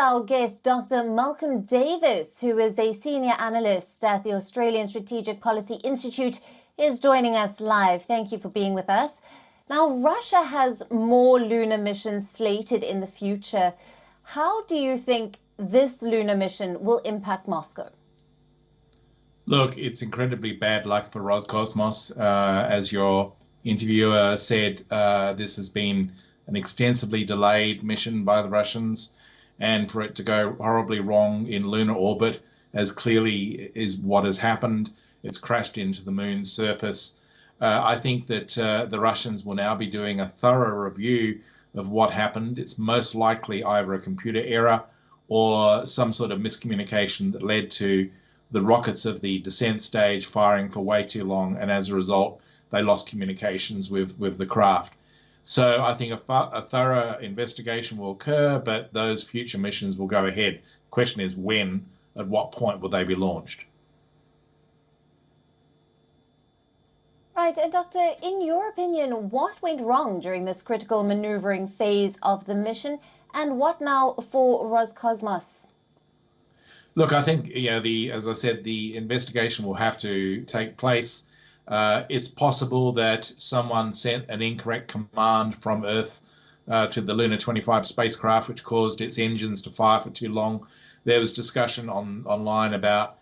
our guest, Dr. Malcolm Davis, who is a senior analyst at the Australian Strategic Policy Institute, is joining us live. Thank you for being with us. Now, Russia has more lunar missions slated in the future. How do you think this lunar mission will impact Moscow? Look, it's incredibly bad luck for Roscosmos. As your interviewer said, this has been an extensively delayed mission by the Russians, and for it to go horribly wrong in lunar orbit, as clearly is what has happened. It's crashed into the moon's surface. I think that the Russians will now be doing a thorough review of what happened. It's most likely either a computer error or some sort of miscommunication that led to the rockets of the descent stage firing for way too long, and as a result, they lost communications with the craft. So I think a thorough investigation will occur, but those future missions will go ahead. The question is when, at what point will they be launched? Right, and Doctor, in your opinion, what went wrong during this critical maneuvering phase of the mission, and what now for Roscosmos? Look, I think, as I said, the investigation will have to take place. It's possible that someone sent an incorrect command from Earth to the Luna-25 spacecraft, which caused its engines to fire for too long. There was discussion online about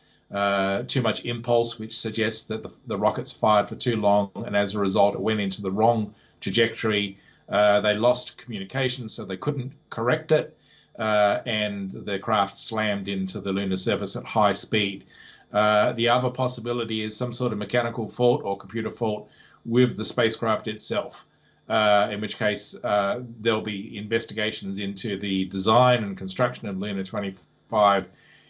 too much impulse, which suggests that the rockets fired for too long, and as a result, it went into the wrong trajectory. They lost communication, so they couldn't correct it, and the craft slammed into the lunar surface at high speed. The other possibility is some sort of mechanical fault or computer fault with the spacecraft itself, in which case there'll be investigations into the design and construction of Luna-25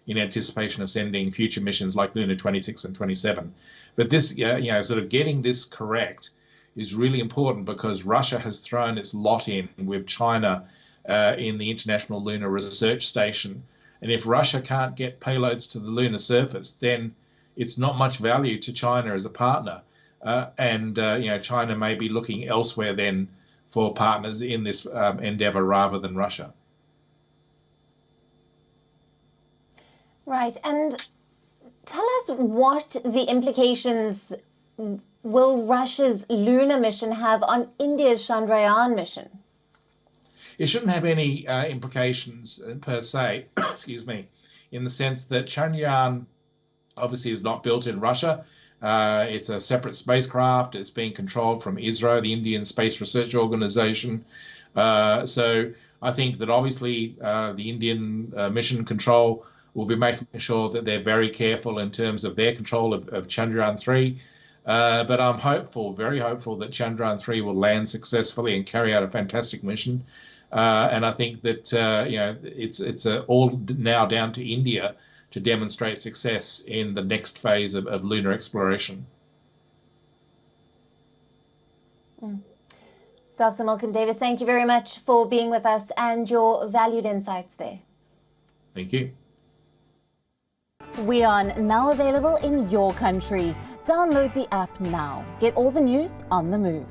in anticipation of sending future missions like Luna-26 and 27. But this, sort of getting this correct is really important, because Russia has thrown its lot in with China in the International Lunar Research Station. And if Russia can't get payloads to the lunar surface, then it's not much value to China as a partner. China may be looking elsewhere then for partners in this endeavor rather than Russia. Right, and tell us what the implications will Russia's lunar mission have on India's Chandrayaan mission? It shouldn't have any implications per se, excuse me, in the sense that Chandrayaan obviously is not built in Russia. It's a separate spacecraft. It's being controlled from ISRO, the Indian Space Research Organization. So I think that obviously the Indian mission control will be making sure that they're very careful in terms of their control of Chandrayaan-3. But I'm hopeful, very hopeful, that Chandrayaan-3 will land successfully and carry out a fantastic mission. And I think that it's all now down to India to demonstrate success in the next phase of lunar exploration. Dr. Malcolm Davis, thank you very much for being with us and your valued insights there. Thank you. WION, now available in your country. Download the app now. Get all the news on the move.